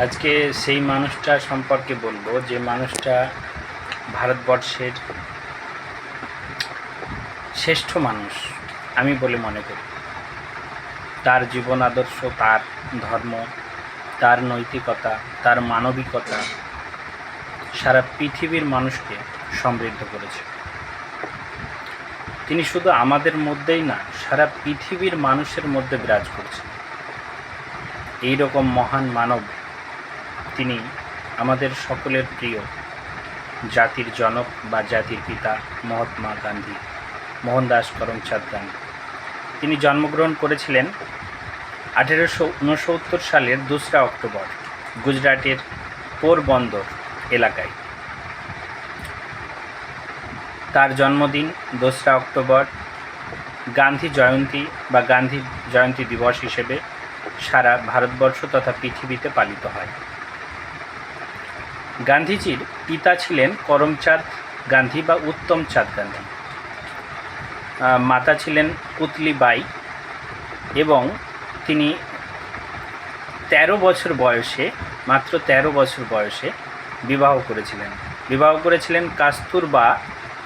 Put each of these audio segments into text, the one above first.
আজকে সেই মানুষটা সম্পর্কে বলবো যে মানুষটা ভারতবর্ষের শ্রেষ্ঠ মানুষ আমি বলে মনে করি। তার জীবন আদর্শ, তার ধর্ম, তার নৈতিকতা, তার মানবিকতা সারা পৃথিবীর মানুষকে সমৃদ্ধ করেছে। তিনি শুধু আমাদের মধ্যেই না, সারা পৃথিবীর মানুষের মধ্যে বিরাজ করছেন। এই রকম মহান মানব তিনি আমাদের সকলের প্রিয় জাতির জনক বা জাতির পিতা মহাত্মা গান্ধী, মোহনদাস করমচাঁদ গান্ধী। তিনি জন্মগ্রহণ করেছিলেন 1869 সালের 2 অক্টোবর গুজরাটের পোরবন্দর এলাকায়। তার জন্মদিন 2 অক্টোবর গান্ধী জয়ন্তী বা গান্ধী জয়ন্তী দিবস হিসেবে সারা ভারতবর্ষ তথা পৃথিবীতে পালিত হয়। গান্ধীজির পিতা ছিলেন করমচাঁদ গান্ধী বা উত্তমচাঁদ গান্ধী, মাতা ছিলেন পুতলিবাই এবং তিনি 13 বছর বয়সে, মাত্র 13 বছর বয়সে বিবাহ করেছিলেন কস্তুরবা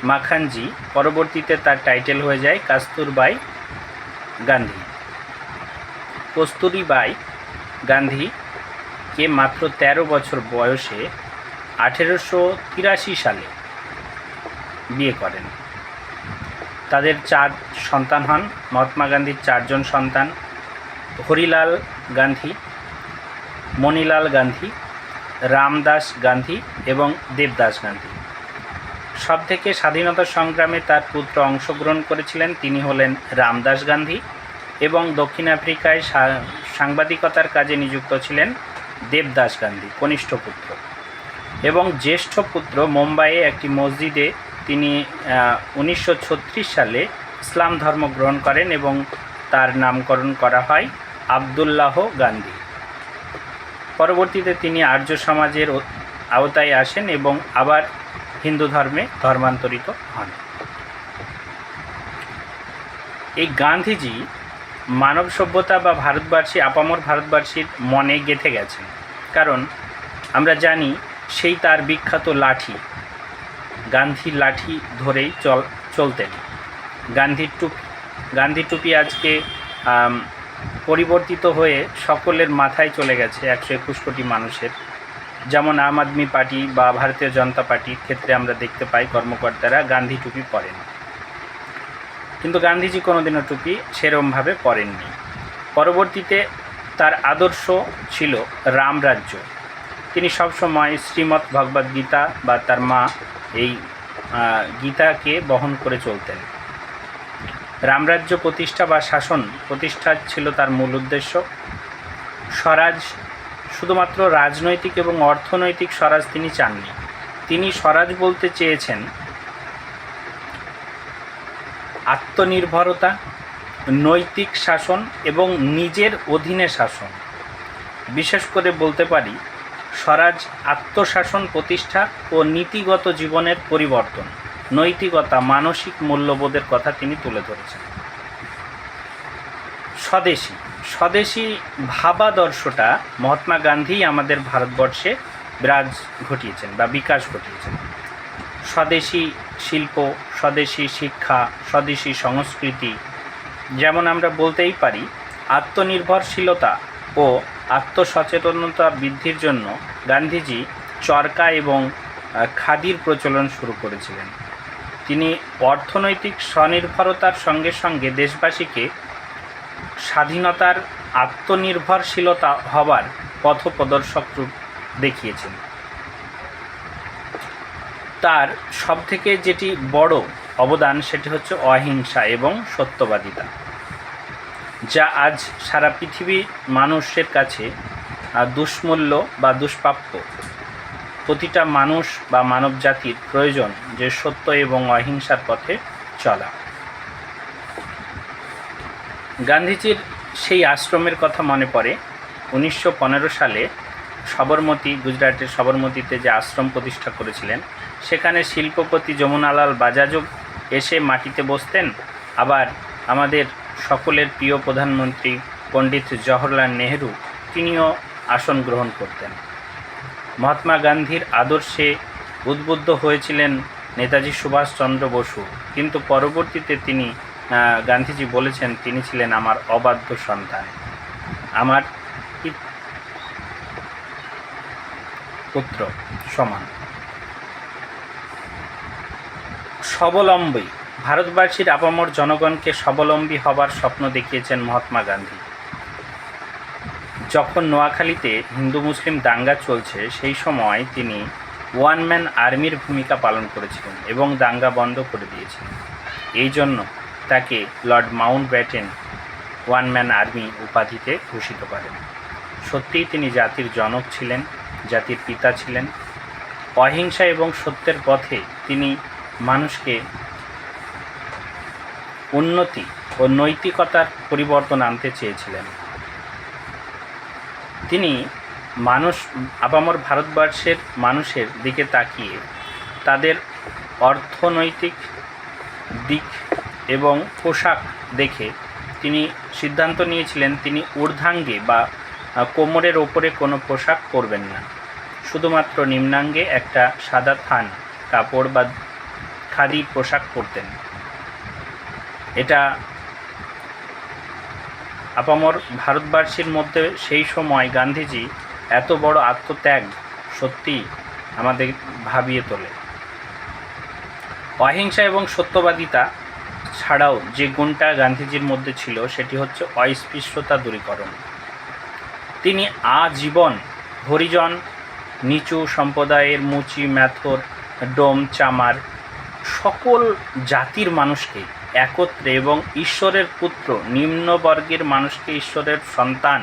মাখনজি। পরবর্তীতে তার টাইটেল হয়ে যায় কস্তুরবাই গান্ধী। কস্তুরবাই গান্ধীকে মাত্র 13 বছর বয়সে 1883 সালে বিয়ে করেন। তাদের 4 সন্তান হন। মহাত্মা গান্ধীর 4 জন সন্তান: হরিলাল গান্ধী, মণিলাল গান্ধী, রামদাস গান্ধী এবং দেবদাস গান্ধী। সবথেকে স্বাধীনতা সংগ্রামে তার পুত্র অংশগ্রহণ করেছিলেন, তিনি হলেন রামদাস গান্ধী, এবং দক্ষিণ আফ্রিকায় সাংবাদিকতার কাজে নিযুক্ত ছিলেন দেবদাস গান্ধী, কনিষ্ঠ পুত্র। এবং জ্যেষ্ঠ পুত্র মুম্বাইয়ে একটি মসজিদে তিনি 1936 সালে ইসলাম ধর্ম গ্রহণ করেন এবং তার নামকরণ করা হয় আবদুল্লাহ গান্ধী। পরবর্তীতে তিনি আর্য সমাজের আওতায় আসেন এবং আবার হিন্দু ধর্মে ধর্মান্তরিত হন। এই গান্ধীজি মানব সভ্যতা বা আপামর ভারতবাসীর মনে গেঁথে গেছেন, কারণ আমরা জানি সেই তার বিখ্যাত লাঠি, গান্ধীর লাঠি ধরেই চলতেন। গান্ধী টুপি আজকে পরিবর্তিত হয়ে সকলের মাথায় চলে গেছে, 121 কোটি মানুষের। যেমন আম আদমি পার্টি বা ভারতীয় জনতা পার্টির ক্ষেত্রে আমরা দেখতে পাই কর্মকর্তারা গান্ধী টুপি পরেন, কিন্তু গান্ধীজি কোনোদিনও টুপি সেরমভাবে পরেননি। পরবর্তীতে তার আদর্শ ছিল রামরাজ্য। তিনি সবসময় শ্রীমদ্ ভগবদ্ গীতা বা তার মা এই গীতাকে বহন করে চলতেন। রামরাজ্য প্রতিষ্ঠা বা শাসন প্রতিষ্ঠা ছিল তার মূল উদ্দেশ্য। স্বরাজ, শুধুমাত্র রাজনৈতিক এবং অর্থনৈতিক স্বরাজ তিনি চাননি। তিনি স্বরাজ বলতে চেয়েছেন আত্মনির্ভরতা, নৈতিক শাসন এবং নিজের অধীনে শাসন। বিশেষ করে বলতে পারি স্বরাজ আত্মশাসন প্রতিষ্ঠা ও নীতিগত জীবনের পরিবর্তন, নৈতিকতা, মানসিক মূল্যবোধের কথা তিনি তুলে ধরেছেন। স্বদেশী ভাবাদর্শটা মহাত্মা গান্ধী আমাদের ভারতবর্ষে বিকাশ ঘটিয়েছেন। স্বদেশী শিল্প, স্বদেশী শিক্ষা, স্বদেশী সংস্কৃতি, যেমন আমরা বলতেই পারি আত্মনির্ভরশীলতা ও আত্মসচেতনতা বৃদ্ধির জন্য গান্ধীজি চরকা এবং খাদির প্রচলন শুরু করেছিলেন। তিনি অর্থনৈতিক স্বনির্ভরতার সঙ্গে সঙ্গে দেশবাসীকে স্বাধীনতার, আত্মনির্ভরশীলতা হবার পথপ্রদর্শক রূপ দেখিয়েছেন। তার সবথেকে যেটি বড় অবদান সেটি হচ্ছে অহিংসা এবং সত্যবাদিতা, যা আজ সারা পৃথিবীর মানুষের কাছে দুষ্মূল্য বা দুষ্প্রাপ্য। প্রতিটা মানুষ বা মানব জাতির প্রয়োজন যে সত্য এবং অহিংসার পথে চলা। গান্ধীজির সেই আশ্রমের কথা মনে পড়ে। 1915 সালে গুজরাটের সবরমতীতে যে আশ্রম প্রতিষ্ঠা করেছিলেন, সেখানে শিল্পপতি যমুনালাল বাজাজও এসে মাটিতে বসতেন। আবার আমাদের সকলের প্রিয় প্রধানমন্ত্রী পণ্ডিত জওহরলাল নেহেরু, তিনিও আসন গ্রহণ করতেন। মহাত্মা গান্ধীর আদর্শে উদ্বুদ্ধ হয়েছিলেন নেতাজি সুভাষচন্দ্র বসু, কিন্তু পরবর্তীতে গান্ধীজি বলেছেন তিনি ছিলেন আমার অবাধ্য সন্তান, আমার পুত্র সমান। স্বাবলম্বী ভারতবাসীর আপামর জনগণকে স্বাবলম্বী হবার স্বপ্ন দেখিয়েছেন মহাত্মা গান্ধী। যখন নোয়াখালীতে হিন্দু মুসলিম দাঙ্গা চলছে সেই সময় তিনি ওয়ান ম্যান আর্মির ভূমিকা পালন করেছিলেন এবং দাঙ্গা বন্ধ করে দিয়েছিলেন। এই জন্য তাকে Lord Mountbatten one man army উপাধিতে ভূষিত করেন। সত্যিই তিনি জাতির জনক ছিলেন, জাতির পিতা ছিলেন। অহিংসা এবং সত্যের পথে তিনি মানুষকে উন্নতি ও নৈতিকতার পরিবর্তন আনতে চেয়েছিলেন। তিনি আপামর ভারতবর্ষের মানুষের দিকে তাকিয়ে তাদের অর্থনৈতিক দিক এবং পোশাক দেখে তিনি সিদ্ধান্ত নিয়েছিলেন তিনি ঊর্ধ্বাঙ্গে বা কোমরের ওপরে কোনো পোশাক পরবেন না, শুধুমাত্র নিম্নাঙ্গে একটা সাদা থান কাপড় বা খাদি পোশাক পরতেন। এটা আপামর ভারতবাসীর মধ্যে সেই সময় গান্ধীজি এত বড় আত্মত্যাগ সত্যি আমাদের ভাবিয়ে তোলে। অহিংসা এবং সত্যবাদিতা ছাড়াও যে গুণটা গান্ধীজির মধ্যে ছিল সেটি হচ্ছে অস্পৃশ্যতা দূরীকরণ। তিনি আজীবন হরিজন, নিচু সম্প্রদায়ের, মুচি, ম্যাথর, ডোম, চামার সকল জাতির মানুষকে একত্রে এবং ঈশ্বরের পুত্র নিম্নবর্গের মানুষকে ঈশ্বরের সন্তান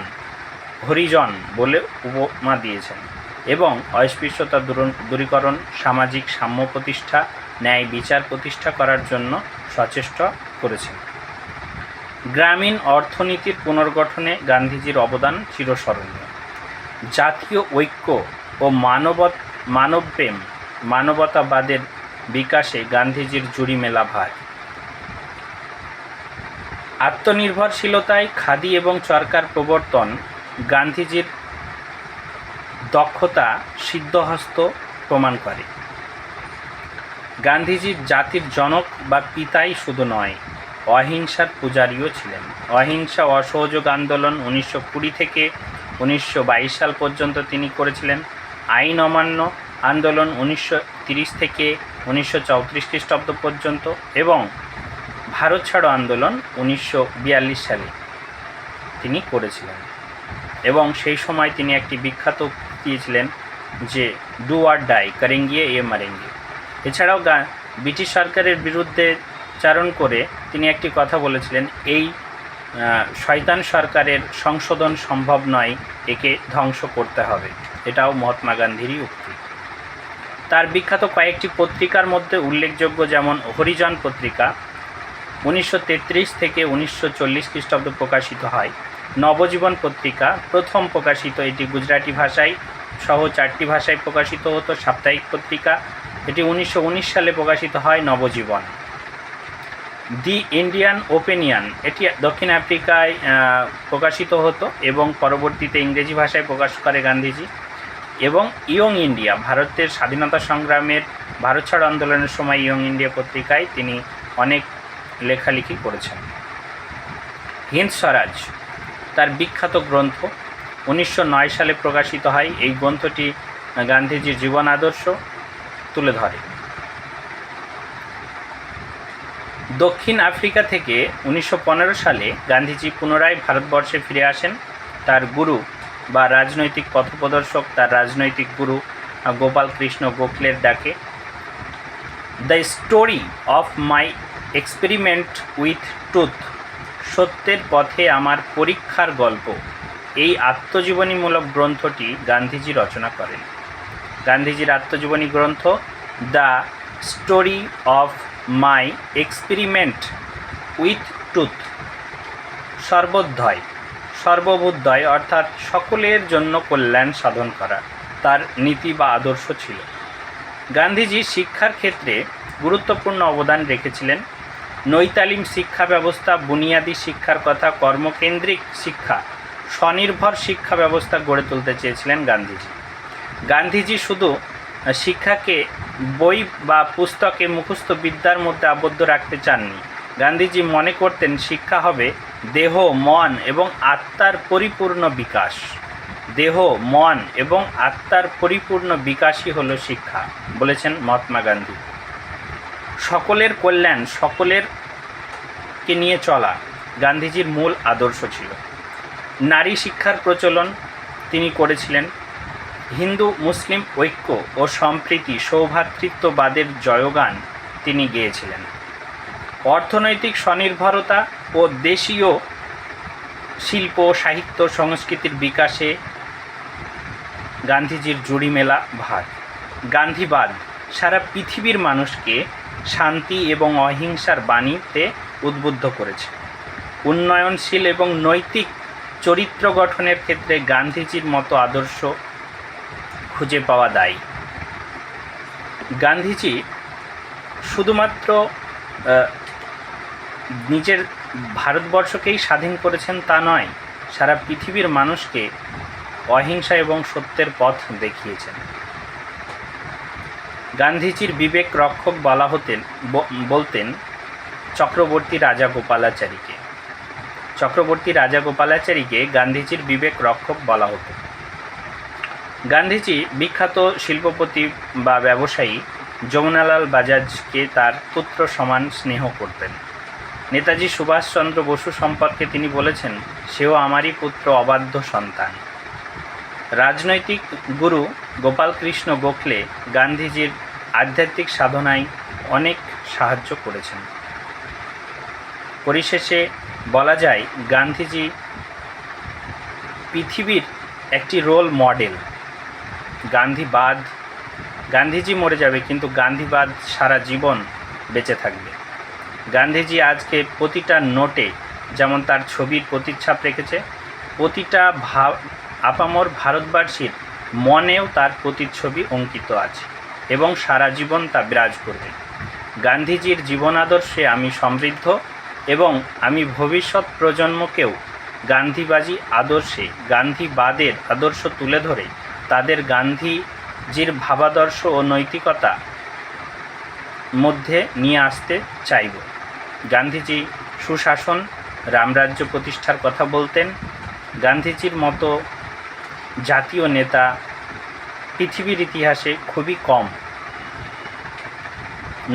হরিজন বলে উপমা দিয়েছেন এবং অস্পৃশ্যতা দূরীকরণ, সামাজিক সাম্য প্রতিষ্ঠা, ন্যায় বিচার প্রতিষ্ঠা করার জন্য সচেষ্ট করেছেন। গ্রামীণ অর্থনীতির পুনর্গঠনে গান্ধীজির অবদান চিরস্মরণীয়। জাতীয় ঐক্য ও মানবপ্রেম, মানবতাবাদের বিকাশে গান্ধীজির জুড়ি মেলা ভার। আত্মনির্ভরশীলতায় খাদি এবং চরকার প্রবর্তন গান্ধীজির দক্ষতা সিদ্ধহস্ত প্রমাণ করে। গান্ধীজি জাতির জনক বা পিতাই শুধু নয়, অহিংসার পূজারীও ছিলেন। অহিংসা অসহযোগ আন্দোলন 1920 থেকে 1922 সাল পর্যন্ত তিনি করেছিলেন। আইন অমান্য আন্দোলন 1930 থেকে 1934 খ্রিস্টাব্দ পর্যন্ত এবং ভারত ছাড়ো আন্দোলন 1942 সালে তিনি করেছিলেন। এবং সেই সময় তিনি একটি বিখ্যাত দিয়েছিলেন যে ডু অর ডাই, করেঙ্গে এ মারেঙ্গে। এছাড়াও ব্রিটিশ সরকারের বিরুদ্ধে চারণ করে তিনি একটি কথা বলেছিলেন, এই শয়তান সরকারের সংশোধন সম্ভব নয়, একে ধ্বংস করতে হবে। এটাও মহাত্মা গান্ধীরই উক্তি। তার বিখ্যাত কয়েকটি পত্রিকার মধ্যে উল্লেখযোগ্য যেমন হরিজন পত্রিকা 1933 থেকে 1940 খ্রিস্টাব্দ প্রকাশিত হয়। নবজীবন পত্রিকা প্রথম প্রকাশিত, এটি গুজরাটি ভাষায় সহ 4টি ভাষায় প্রকাশিত হতো। সাপ্তাহিক পত্রিকা, এটি 1919 সালে প্রকাশিত হয় নবজীবন। দি ইন্ডিয়ান ওপিনিয়ন, এটি দক্ষিণ আফ্রিকায় প্রকাশিত হতো এবং পরবর্তীতে ইংরেজি ভাষায় প্রকাশ করে গান্ধীজি। এবং ইয়ং ইন্ডিয়া, ভারতের স্বাধীনতা সংগ্রামের, ভারত ছাড়ো আন্দোলনের সময় ইয়ং ইন্ডিয়া পত্রিকায় তিনি অনেক লেখালেখি করেছেন। হিন্দ স্বরাজ তার বিখ্যাত গ্রন্থ 1909 সালে প্রকাশিত হয়। এই গ্রন্থটি গান্ধীজির জীবন আদর্শ তুলে ধরে। দক্ষিণ আফ্রিকা থেকে 1915 সালে গান্ধীজি পুনরায় ভারতবর্ষে ফিরে আসেন। তার গুরু বা রাজনৈতিক পথপ্রদর্শক, তার রাজনৈতিক গুরু গোপাল কৃষ্ণ গোখলের ডাকে the story of my experiment with truth, সত্যের পথে আমার পরীক্ষার গল্প, এই আত্মজীবনীমূলক গ্রন্থটি গান্ধীজি রচনা করেন। গান্ধীজির আত্মজীবনী গ্রন্থ the story of my experiment with truth সর্ববোধয় অর্থাৎ সকলের জন্য কল্যাণ সাধন করা তার নীতি বা আদর্শ ছিল। গান্ধীজি শিক্ষার ক্ষেত্রে গুরুত্বপূর্ণ অবদান রেখেছিলেন। নৈতালিম শিক্ষা ব্যবস্থা, বুনিয়াদী শিক্ষার কথা, কর্মকেন্দ্রিক শিক্ষা স্বনির্ভর শিক্ষা ব্যবস্থা গড়ে তুলতে চেয়েছিলেন গান্ধীজি। গান্ধীজি শুধু শিক্ষাকে বই বা পুস্তকে মুখস্থ বিদ্যার মধ্যে আবদ্ধ রাখতে চাননি। গান্ধীজি মনে করতেন শিক্ষা হবে দেহ, মন এবং আত্মার পরিপূর্ণ বিকাশ। দেহ, মন এবং আত্মার পরিপূর্ণ বিকাশই হলো শিক্ষা, বলেছেন মহাত্মা গান্ধী। সকলের কল্যাণ, সকলেরকে নিয়ে চলা গান্ধীজির মূল আদর্শ ছিল। নারী শিক্ষার প্রচলন তিনি করেছিলেন। হিন্দু মুসলিম ঐক্য ও সম্প্রীতি, সৌভ্রাতৃত্ববাদের জয়গান তিনি গেয়েছিলেন। অর্থনৈতিক স্বনির্ভরতা ও দেশীয় শিল্প, সাহিত্য, সংস্কৃতির বিকাশে গান্ধীজির জুড়ি মেলা ভার। গান্ধীবাদ সারা পৃথিবীর মানুষকে শান্তি এবং অহিংসার বাণীতে উদ্বুদ্ধ করেছে। উন্নয়নশীল এবং নৈতিক চরিত্র গঠনের ক্ষেত্রে গান্ধীজির মতো আদর্শ খুঁজে পাওয়া দায়ী। গান্ধীজি শুধুমাত্র নিজের ভারতবর্ষকেই স্বাধীন করেছেন তা নয়, সারা পৃথিবীর মানুষকে অহিংসা এবং সত্যের পথ দেখিয়েছেন। গান্ধীজির বিবেক রক্ষক বলতেন চক্রবর্তী রাজা গোপালাচারীকে। গান্ধীজির বিবেক রক্ষক বলা হতো। গান্ধীজি বিখ্যাত শিল্পপতি বা ব্যবসায়ী যমুনালাল বাজাজকে তার পুত্র সমান স্নেহ করতেন। নেতাজি সুভাষচন্দ্র বসু সম্পর্কে তিনি বলেছেন, সেও আমারই পুত্র, অবাধ্য সন্তান। রাজনৈতিক গুরু গোপালকৃষ্ণ গোখলে গান্ধীজির আধ্যাত্মিক সাধনায় অনেক সাহায্য করেছেন। পরিশেষে বলা যায় গান্ধীজি পৃথিবীর একটি রোল মডেল। গান্ধীজি মরে যাবে, কিন্তু গান্ধীবাদ সারা জীবন বেঁচে থাকবে। গান্ধীজি আজকে প্রতিটা নোটে যেমন তার ছবির প্রতিচ্ছাপ রেখেছে, প্রতিটা আপামর ভারতবাসীর মনেও তার প্রতিচ্ছবি অঙ্কিত আছে এবং সারা জীবন তা বিরাজ করবে। গান্ধীজির জীবন আদর্শে আমি সমৃদ্ধ এবং আমি ভবিষ্যৎ প্রজন্মকেও গান্ধীবাদী আদর্শে, গান্ধীবাদের আদর্শ তুলে ধরে তাদের গান্ধীজির ভাবাদর্শ ও নৈতিকতা মধ্যে নিয়ে আসতে চাইব। গান্ধীজি সুশাসন, রামরাজ্য প্রতিষ্ঠার কথা বলতেন। গান্ধীজির মতো জাতীয় নেতা পৃথিবীর ইতিহাসে খুবই কম,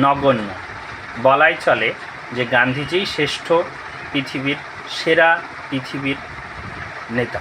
নগণ্য। বলাই চলে যে গান্ধীজিই শ্রেষ্ঠ, পৃথিবীর সেরা নেতা।